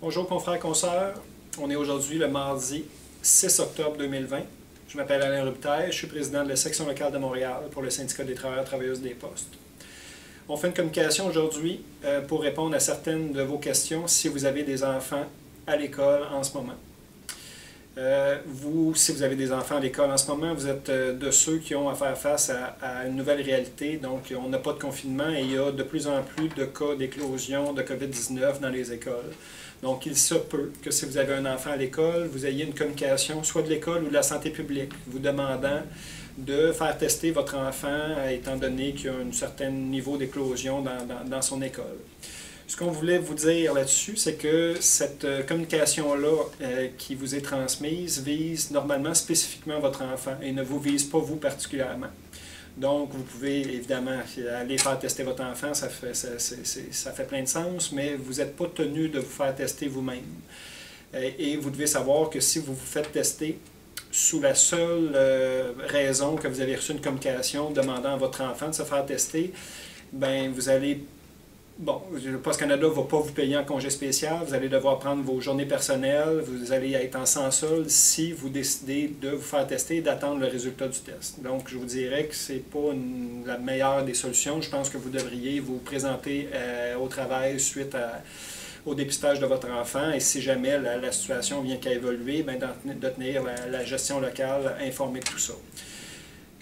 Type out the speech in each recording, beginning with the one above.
Bonjour confrères, consoeurs. On est aujourd'hui le mardi 6 octobre 2020. Je m'appelle Alain Ruptail, je suis président de la section locale de Montréal pour le syndicat des travailleurs et travailleuses des postes. On fait une communication aujourd'hui pour répondre à certaines de vos questions si vous avez des enfants à l'école en ce moment. Si vous avez des enfants à l'école en ce moment, vous êtes de ceux qui ont à faire face à une nouvelle réalité. Donc, on n'a pas de confinement et il y a de plus en plus de cas d'éclosion de COVID-19 dans les écoles. Donc, il se peut que si vous avez un enfant à l'école, vous ayez une communication soit de l'école ou de la santé publique vous demandant de faire tester votre enfant étant donné qu'il y a un certain niveau d'éclosion dans son école. Ce qu'on voulait vous dire là-dessus, c'est que cette communication-là qui vous est transmise vise normalement spécifiquement votre enfant et ne vous vise pas vous particulièrement. Donc, vous pouvez évidemment aller faire tester votre enfant, ça fait plein de sens, mais vous n'êtes pas tenu de vous faire tester vous-même. Et vous devez savoir que si vous vous faites tester sous la seule raison que vous avez reçu une communication demandant à votre enfant de se faire tester, bien, vous allez... Bon, le Poste Canada ne va pas vous payer en congé spécial, vous allez devoir prendre vos journées personnelles, vous allez être en sans-solde si vous décidez de vous faire tester et d'attendre le résultat du test. Donc, je vous dirais que ce n'est pas la meilleure des solutions. Je pense que vous devriez vous présenter au travail suite au dépistage de votre enfant et si jamais la situation vient qu'à évoluer, bien, de tenir la gestion locale informée de tout ça.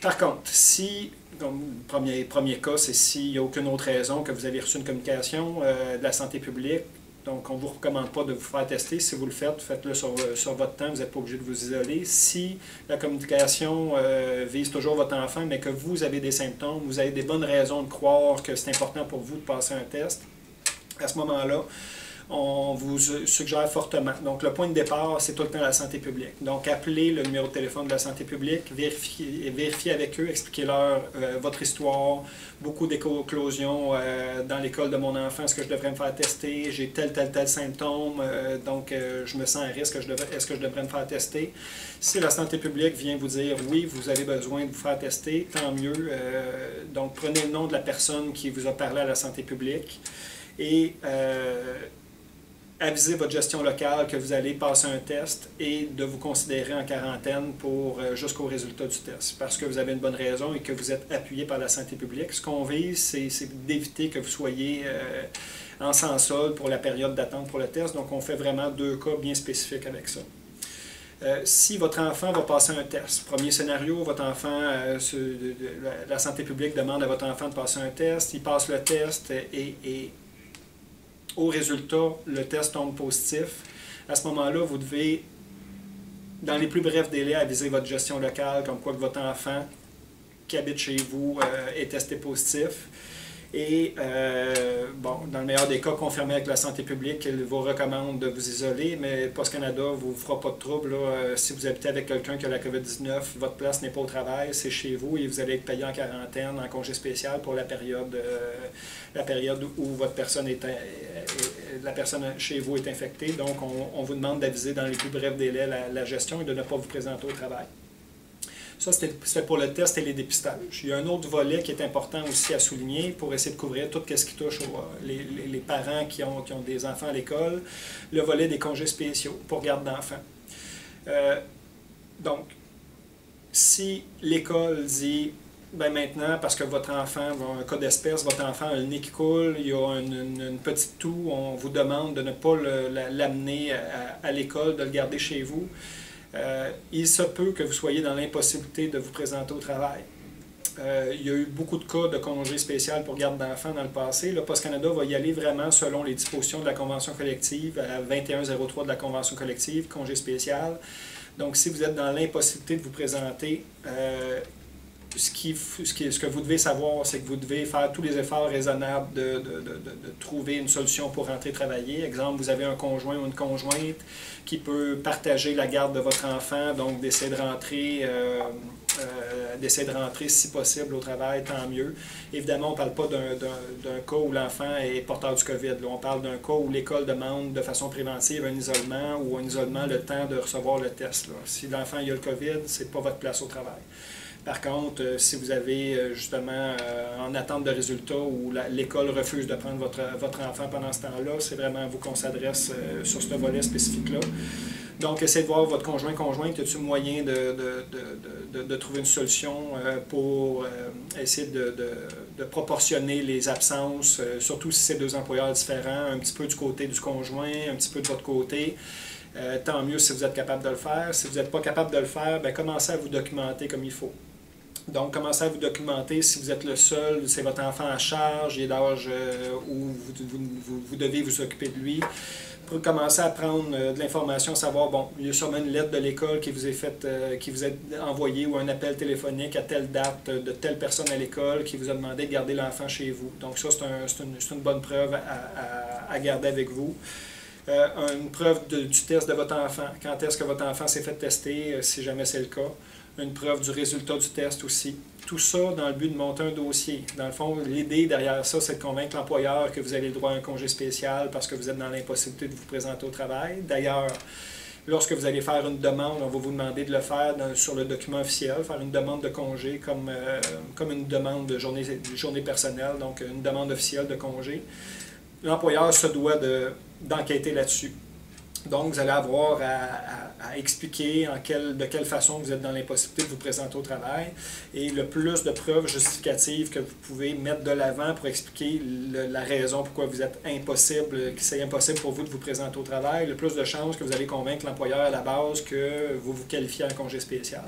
Par contre, si, comme premier cas, c'est s'il n'y a aucune autre raison que vous avez reçu une communication de la santé publique, donc on ne vous recommande pas de vous faire tester. Si vous le faites, faites-le sur votre temps, vous n'êtes pas obligé de vous isoler. Si la communication vise toujours votre enfant, mais que vous avez des symptômes, vous avez des bonnes raisons de croire que c'est important pour vous de passer un test, à ce moment-là, on vous suggère fortement. Donc, le point de départ, c'est tout le temps la santé publique. Donc, appelez le numéro de téléphone de la santé publique, vérifiez avec eux, expliquez-leur votre histoire, beaucoup d'éclosions dans l'école de mon enfant, est-ce que je devrais me faire tester, j'ai tel symptôme, donc je me sens à risque, est-ce que je devrais me faire tester? Si la santé publique vient vous dire oui, vous avez besoin de vous faire tester, tant mieux. Donc, prenez le nom de la personne qui vous a parlé à la santé publique et aviser votre gestion locale que vous allez passer un test et de vous considérer en quarantaine jusqu'au résultat du test, parce que vous avez une bonne raison et que vous êtes appuyé par la santé publique. Ce qu'on vise, c'est d'éviter que vous soyez en sans-solde pour la période d'attente pour le test. Donc, on fait vraiment 2 cas bien spécifiques avec ça. Si votre enfant va passer un test, premier scénario, votre enfant, la santé publique demande à votre enfant de passer un test, il passe le test et au résultat, le test tombe positif. À ce moment-là, vous devez, dans les plus brefs délais, aviser votre gestion locale, comme quoi que votre enfant qui habite chez vous est testé positif. Et, bon, dans le meilleur des cas, confirmer avec la santé publique qu'elle vous recommande de vous isoler, mais Poste Canada ne vous fera pas de trouble. Si vous habitez avec quelqu'un qui a la COVID-19, votre place n'est pas au travail, c'est chez vous et vous allez être payé en quarantaine, en congé spécial pour la période où votre personne la personne chez vous est infectée. Donc, on vous demande d'aviser dans les plus brefs délais la gestion et de ne pas vous présenter au travail. Ça, c'était pour le test et les dépistages. Il y a un autre volet qui est important aussi à souligner pour essayer de couvrir tout ce qui touche les parents qui ont des enfants à l'école, le volet des congés spéciaux pour garde d'enfants. Donc, si l'école dit, ben maintenant, parce que votre enfant a un cas d'espèce, votre enfant a le nez qui coule, il y a une petite toux, on vous demande de ne pas l'amener à l'école, de le garder chez vous. Il se peut que vous soyez dans l'impossibilité de vous présenter au travail. Il y a eu beaucoup de cas de congés spécial pour garde d'enfants dans le passé. Le Poste Canada va y aller vraiment selon les dispositions de la Convention collective, à 2103 de la Convention collective, congé spécial. Donc, si vous êtes dans l'impossibilité de vous présenter, ce que vous devez savoir, c'est que vous devez faire tous les efforts raisonnables de trouver une solution pour rentrer travailler. Exemple, vous avez un conjoint ou une conjointe qui peut partager la garde de votre enfant, donc d'essayer de rentrer si possible au travail, tant mieux. Évidemment, on ne parle pas d'un cas où l'enfant est porteur du COVID. Là, on parle d'un cas où l'école demande de façon préventive un isolement ou un isolement le temps de recevoir le test. Là. Si l'enfant a le COVID, ce n'est pas votre place au travail. Par contre, si vous avez justement en attente de résultats ou l'école refuse de prendre votre enfant pendant ce temps-là, c'est vraiment à vous qu'on s'adresse sur ce volet spécifique-là. Donc, essayez de voir votre conjointe, y a-t-il moyen de trouver une solution pour essayer de proportionner les absences, surtout si c'est deux employeurs différents, un petit peu du côté du conjoint, un petit peu de votre côté. Tant mieux si vous êtes capable de le faire. Si vous n'êtes pas capable de le faire, bien, commencez à vous documenter comme il faut. Donc, commencez à vous documenter. Si vous êtes le seul, c'est votre enfant à charge, il est d'âge où vous devez vous occuper de lui. Pour commencer à prendre de l'information, savoir, bon, il y a sûrement une lettre de l'école qui vous est faite, qui vous est envoyée ou un appel téléphonique à telle date de telle personne à l'école qui vous a demandé de garder l'enfant chez vous. Donc ça, c'est une bonne preuve à garder avec vous. Une preuve du test de votre enfant. Quand est-ce que votre enfant s'est fait tester, si jamais c'est le cas. Une preuve du résultat du test aussi. Tout ça dans le but de monter un dossier. Dans le fond, l'idée derrière ça, c'est de convaincre l'employeur que vous avez le droit à un congé spécial parce que vous êtes dans l'impossibilité de vous présenter au travail. D'ailleurs, lorsque vous allez faire une demande, on va vous demander de le faire sur le document officiel, faire une demande de congé comme une demande de journée personnelle, donc une demande officielle de congé. L'employeur se doit d'enquêter là-dessus. Donc, vous allez avoir à expliquer de quelle façon vous êtes dans l'impossibilité de vous présenter au travail et le plus de preuves justificatives que vous pouvez mettre de l'avant pour expliquer la raison pourquoi vous êtes impossible, que c'est impossible pour vous de vous présenter au travail, le plus de chances que vous allez convaincre l'employeur à la base que vous vous qualifiez en congé spécial.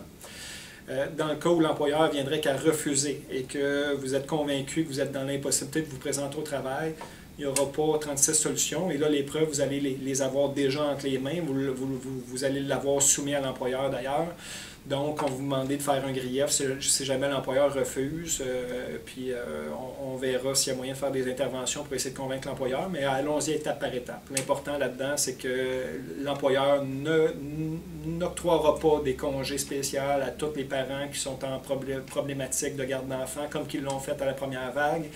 Dans le cas où l'employeur viendrait qu'à refuser et que vous êtes convaincu que vous êtes dans l'impossibilité de vous présenter au travail, il n'y aura pas 36 solutions. Et là, les preuves, vous allez les avoir déjà entre les mains. Vous allez l'avoir soumis à l'employeur d'ailleurs. Donc, on va vous demander de faire un grief si jamais l'employeur refuse. Puis, on verra s'il y a moyen de faire des interventions pour essayer de convaincre l'employeur. Mais allons-y étape par étape. L'important là-dedans, c'est que l'employeur n'octroiera pas des congés spéciaux à tous les parents qui sont en problématique de garde d'enfants, comme qu'ils l'ont fait à la première vague.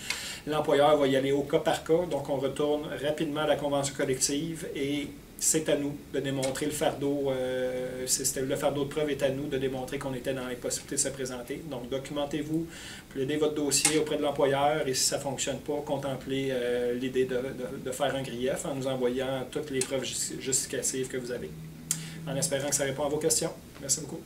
L'employeur va y aller au cas par cas. Donc, on retourne rapidement à la convention collective et c'est à nous de démontrer le fardeau, le fardeau de preuve est à nous de démontrer qu'on était dans l'impossibilité de se présenter. Donc, documentez-vous, plaidez votre dossier auprès de l'employeur et si ça ne fonctionne pas, contemplez l'idée de faire un grief en nous envoyant toutes les preuves justificatives que vous avez. En espérant que ça répond à vos questions. Merci beaucoup.